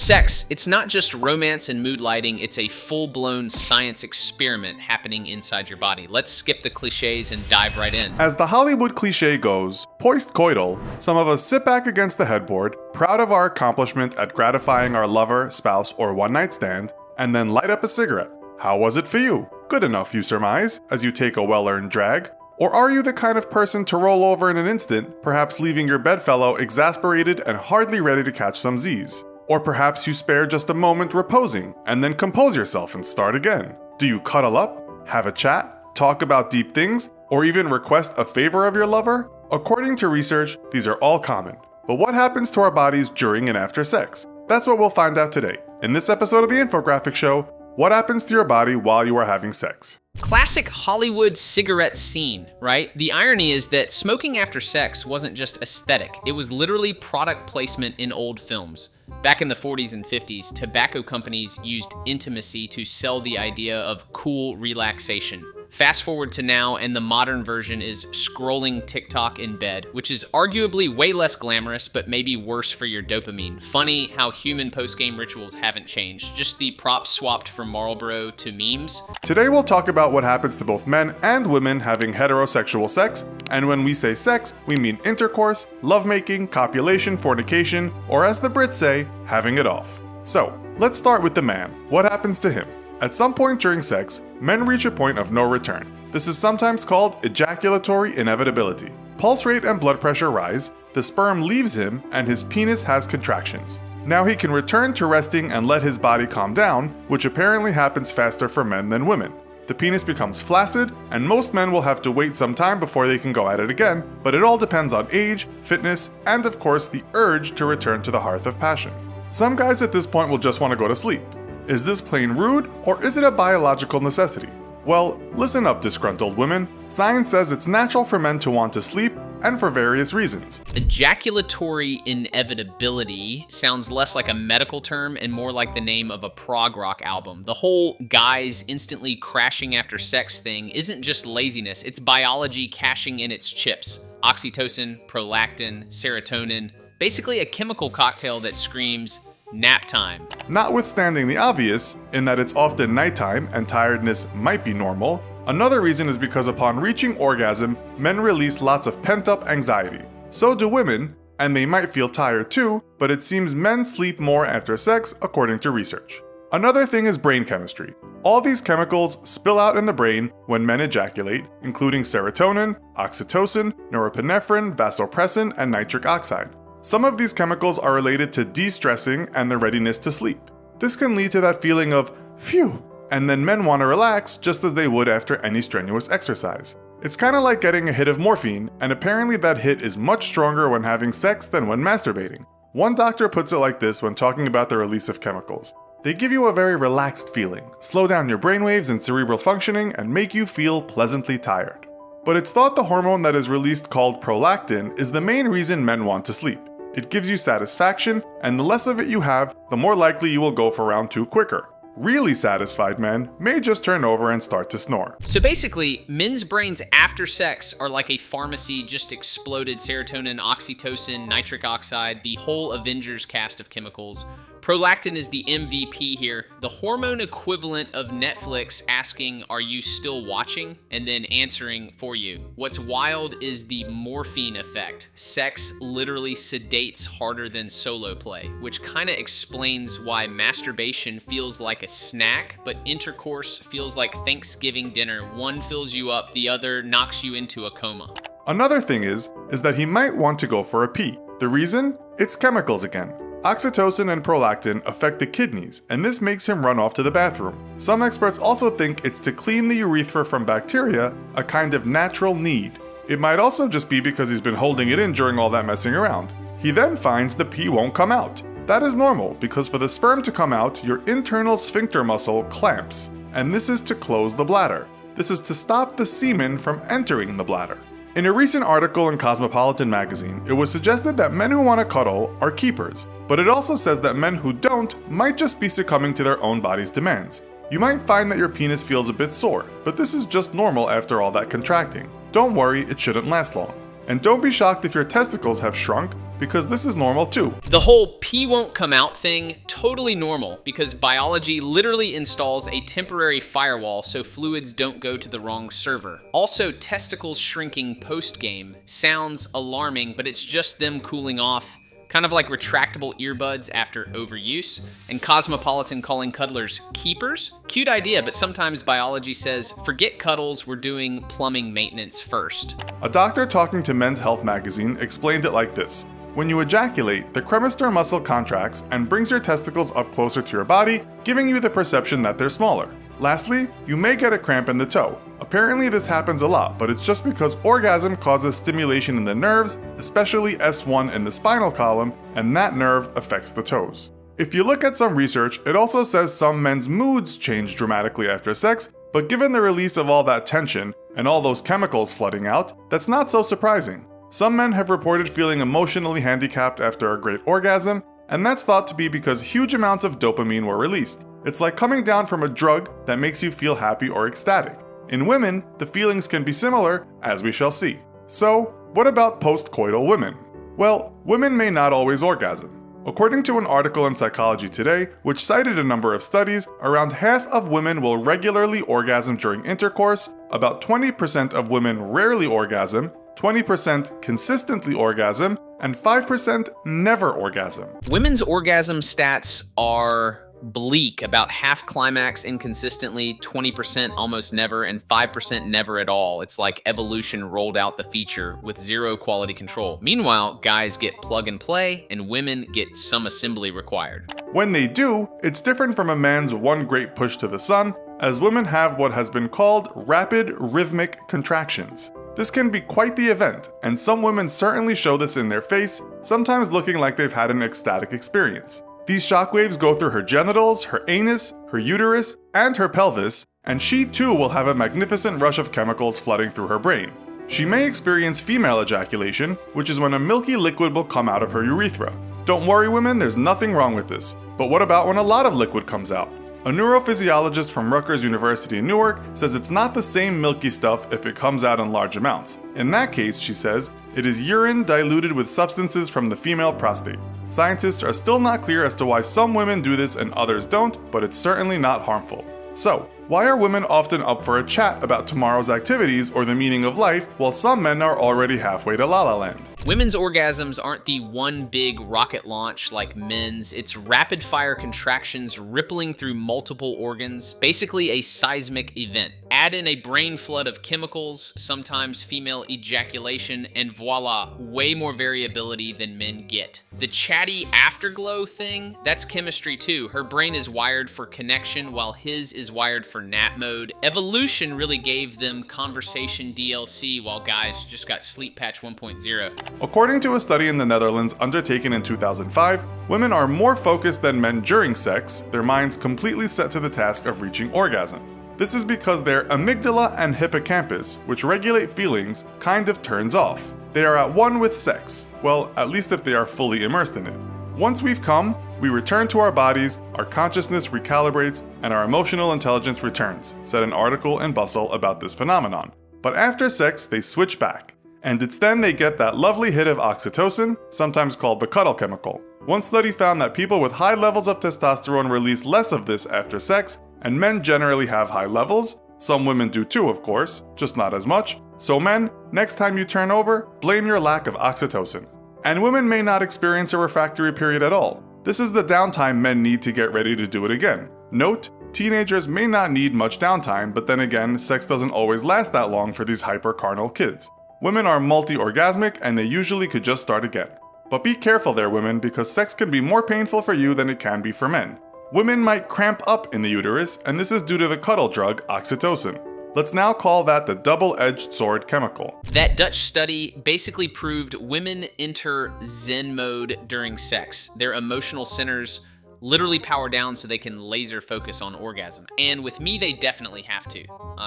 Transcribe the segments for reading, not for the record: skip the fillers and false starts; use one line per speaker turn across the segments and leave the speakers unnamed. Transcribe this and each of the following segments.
Sex, it's not just romance and mood lighting, it's a full-blown science experiment happening inside your body. Let's skip the cliches and dive right in.
As the Hollywood cliche goes, post-coital, some of us sit back against the headboard, proud of our accomplishment at gratifying our lover, spouse, or one-night stand, and then light up a cigarette. How was it for you? Good enough, you surmise, as you take a well-earned drag? Or are you the kind of person to roll over in an instant, perhaps leaving your bedfellow exasperated and hardly ready to catch some Z's? Or perhaps you spare just a moment reposing, and then compose yourself and start again. Do you cuddle up, have a chat, talk about deep things, or even request a favor of your lover? According to research, these are all common. But what happens to our bodies during and after sex? That's what we'll find out today. In this episode of the Infographics Show, what happens to your body while you are having sex?
Classic Hollywood cigarette scene, right? The irony is that smoking after sex wasn't just aesthetic, it was literally product placement in old films. Back in the 40s and 50s, tobacco companies used intimacy to sell the idea of cool relaxation. Fast forward to now, and the modern version is scrolling TikTok in bed, which is arguably way less glamorous, but maybe worse for your dopamine. Funny how human post-game rituals haven't changed, just the props swapped from Marlboro to memes.
Today we'll talk about what happens to both men and women having heterosexual sex, and when we say sex, we mean intercourse, lovemaking, copulation, fornication, or as the Brits say, having it off. So, let's start with the man. What happens to him? At some point during sex, men reach a point of no return. This is sometimes called ejaculatory inevitability. Pulse rate and blood pressure rise, the sperm leaves him, and his penis has contractions. Now he can return to resting and let his body calm down, which apparently happens faster for men than women. The penis becomes flaccid, and most men will have to wait some time before they can go at it again, but it all depends on age, fitness, and of course the urge to return to the hearth of passion. Some guys at this point will just want to go to sleep. Is this plain rude, or is it a biological necessity? Well, listen up, disgruntled women. Science says it's natural for men to want to sleep, and for various reasons.
Ejaculatory inevitability sounds less like a medical term and more like the name of a prog rock album. The whole guys instantly crashing after sex thing isn't just laziness, it's biology cashing in its chips. Oxytocin, prolactin, serotonin, basically a chemical cocktail that screams nap time.
Notwithstanding the obvious, in that it's often nighttime and tiredness might be normal, another reason is because upon reaching orgasm, men release lots of pent-up anxiety. So do women, and they might feel tired too, but it seems men sleep more after sex according to research. Another thing is brain chemistry. All these chemicals spill out in the brain when men ejaculate, including serotonin, oxytocin, norepinephrine, vasopressin, and nitric oxide. Some of these chemicals are related to de-stressing and the readiness to sleep. This can lead to that feeling of, phew, and then men want to relax just as they would after any strenuous exercise. It's kind of like getting a hit of morphine, and apparently that hit is much stronger when having sex than when masturbating. One doctor puts it like this when talking about the release of chemicals. They give you a very relaxed feeling, slow down your brainwaves and cerebral functioning, and make you feel pleasantly tired. But it's thought the hormone that is released called prolactin is the main reason men want to sleep. It gives you satisfaction, and the less of it you have, the more likely you will go for round 2 quicker. Really satisfied men may just turn over and start to snore.
So basically, men's brains after sex are like a pharmacy just exploded serotonin, oxytocin, nitric oxide, the whole Avengers cast of chemicals. Prolactin is the MVP here, the hormone equivalent of Netflix asking, "Are you still watching?" and then answering for you. What's wild is the morphine effect. Sex literally sedates harder than solo play, which kind of explains why masturbation feels like a snack, but intercourse feels like Thanksgiving dinner. One fills you up, the other knocks you into a coma.
Another thing is that he might want to go for a pee. The reason? It's chemicals again. Oxytocin and prolactin affect the kidneys, and this makes him run off to the bathroom. Some experts also think it's to clean the urethra from bacteria, a kind of natural need. It might also just be because he's been holding it in during all that messing around. He then finds the pee won't come out. That is normal, because for the sperm to come out, your internal sphincter muscle clamps, and this is to close the bladder. This is to stop the semen from entering the bladder. In a recent article in Cosmopolitan magazine, it was suggested that men who want to cuddle are keepers, but it also says that men who don't might just be succumbing to their own body's demands. You might find that your penis feels a bit sore, but this is just normal after all that contracting. Don't worry, it shouldn't last long. And don't be shocked if your testicles have shrunk, because this is normal too.
The whole pee won't come out thing, totally normal, because biology literally installs a temporary firewall so fluids don't go to the wrong server. Also, testicles shrinking post-game sounds alarming, but it's just them cooling off, kind of like retractable earbuds after overuse, and Cosmopolitan calling cuddlers keepers. Cute idea, but sometimes biology says, forget cuddles, we're doing plumbing maintenance first.
A doctor talking to Men's Health magazine explained it like this. When you ejaculate, the cremaster muscle contracts and brings your testicles up closer to your body, giving you the perception that they're smaller. Lastly, you may get a cramp in the toe. Apparently this happens a lot, but it's just because orgasm causes stimulation in the nerves, especially S1 in the spinal column, and that nerve affects the toes. If you look at some research, it also says some men's moods change dramatically after sex, but given the release of all that tension and all those chemicals flooding out, that's not so surprising. Some men have reported feeling emotionally handicapped after a great orgasm, and that's thought to be because huge amounts of dopamine were released. It's like coming down from a drug that makes you feel happy or ecstatic. In women, the feelings can be similar, as we shall see. So, what about postcoital women? Well, women may not always orgasm. According to an article in Psychology Today, which cited a number of studies, around half of women will regularly orgasm during intercourse, about 20% of women rarely orgasm, 20% consistently orgasm, and 5% never orgasm.
Women's orgasm stats are bleak, about half climax inconsistently, 20% almost never, and 5% never at all. It's like evolution rolled out the feature with zero quality control. Meanwhile, guys get plug and play, and women get some assembly required.
When they do, it's different from a man's one great push to the sun, as women have what has been called rapid rhythmic contractions. This can be quite the event, and some women certainly show this in their face, sometimes looking like they've had an ecstatic experience. These shockwaves go through her genitals, her anus, her uterus, and her pelvis, and she too will have a magnificent rush of chemicals flooding through her brain. She may experience female ejaculation, which is when a milky liquid will come out of her urethra. Don't worry women, there's nothing wrong with this. But what about when a lot of liquid comes out? A neurophysiologist from Rutgers University in Newark says it's not the same milky stuff if it comes out in large amounts. In that case, she says, it is urine diluted with substances from the female prostate. Scientists are still not clear as to why some women do this and others don't, but it's certainly not harmful. So, why are women often up for a chat about tomorrow's activities or the meaning of life, while some men are already halfway to La La Land?
Women's orgasms aren't the one big rocket launch like men's. It's rapid-fire contractions rippling through multiple organs, basically a seismic event. Add in a brain flood of chemicals, sometimes female ejaculation, and voila, way more variability than men get. The chatty afterglow thing, that's chemistry too. Her brain is wired for connection while his is wired for nap mode. Evolution really gave them conversation DLC while guys just got sleep patch 1.0.
According to a study in the Netherlands undertaken in 2005, women are more focused than men during sex, their minds completely set to the task of reaching orgasm. This is because their amygdala and hippocampus, which regulate feelings, kind of turns off. They are at one with sex, well, at least if they are fully immersed in it. Once we've come, we return to our bodies, our consciousness recalibrates, and our emotional intelligence returns, said an article in Bustle about this phenomenon. But after sex, they switch back. And it's then they get that lovely hit of oxytocin, sometimes called the cuddle chemical. One study found that people with high levels of testosterone release less of this after sex, and men generally have high levels. Some women do too, of course, just not as much. So men, next time you turn over, blame your lack of oxytocin. And women may not experience a refractory period at all. This is the downtime men need to get ready to do it again. Note, teenagers may not need much downtime, but then again, sex doesn't always last that long for these hyper-carnal kids. Women are multi-orgasmic and they usually could just start again. But be careful there, women, because sex can be more painful for you than it can be for men. Women might cramp up in the uterus, and this is due to the cuddle drug oxytocin. Let's now call that the double-edged sword chemical.
That Dutch study basically proved women enter Zen mode during sex. Their emotional centers literally power down so they can laser focus on orgasm. And with me, they definitely have to,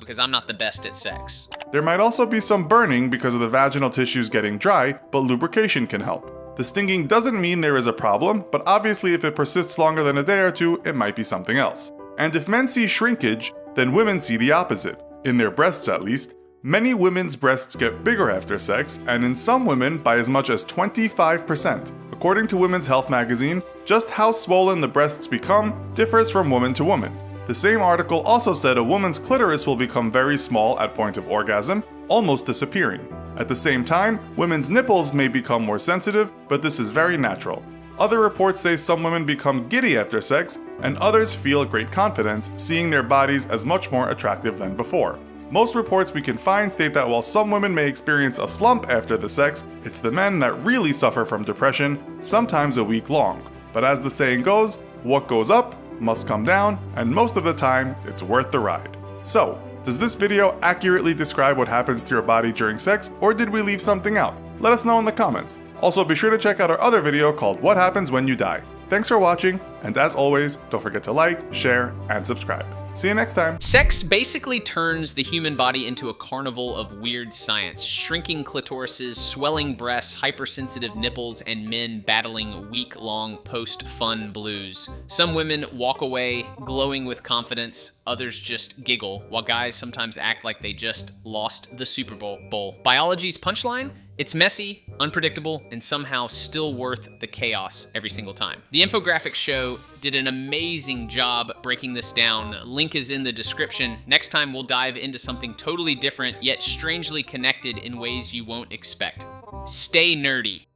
because I'm not the best at sex.
There might also be some burning because of the vaginal tissues getting dry, but lubrication can help. The stinging doesn't mean there is a problem, but obviously if it persists longer than a day or two, it might be something else. And if men see shrinkage, then women see the opposite. In their breasts at least, Many women's breasts get bigger after sex, and in some women by as much as 25%. According to Women's Health magazine, just how swollen the breasts become differs from woman to woman. The same article also said a woman's clitoris will become very small at point of orgasm, almost disappearing. At the same time, women's nipples may become more sensitive, but this is very natural. Other reports say some women become giddy after sex, and others feel great confidence, seeing their bodies as much more attractive than before. Most reports we can find state that while some women may experience a slump after the sex, it's the men that really suffer from depression, sometimes a week long. But as the saying goes, what goes up must come down, and most of the time, it's worth the ride. So, does this video accurately describe what happens to your body during sex, or did we leave something out? Let us know in the comments. Also, be sure to check out our other video called What Happens When You Die. Thanks for watching, and as always, don't forget to like, share, and subscribe. See you next time.
Sex basically turns the human body into a carnival of weird science. Shrinking clitorises, swelling breasts, hypersensitive nipples, and men battling week-long post-fun blues. Some women walk away glowing with confidence, others just giggle, while guys sometimes act like they just lost the Super Bowl. Biology's punchline? It's messy, unpredictable, and somehow still worth the chaos every single time. The Infographics Show did an amazing job breaking this down. Link is in the description. Next time we'll dive into something totally different, yet strangely connected in ways you won't expect. Stay nerdy.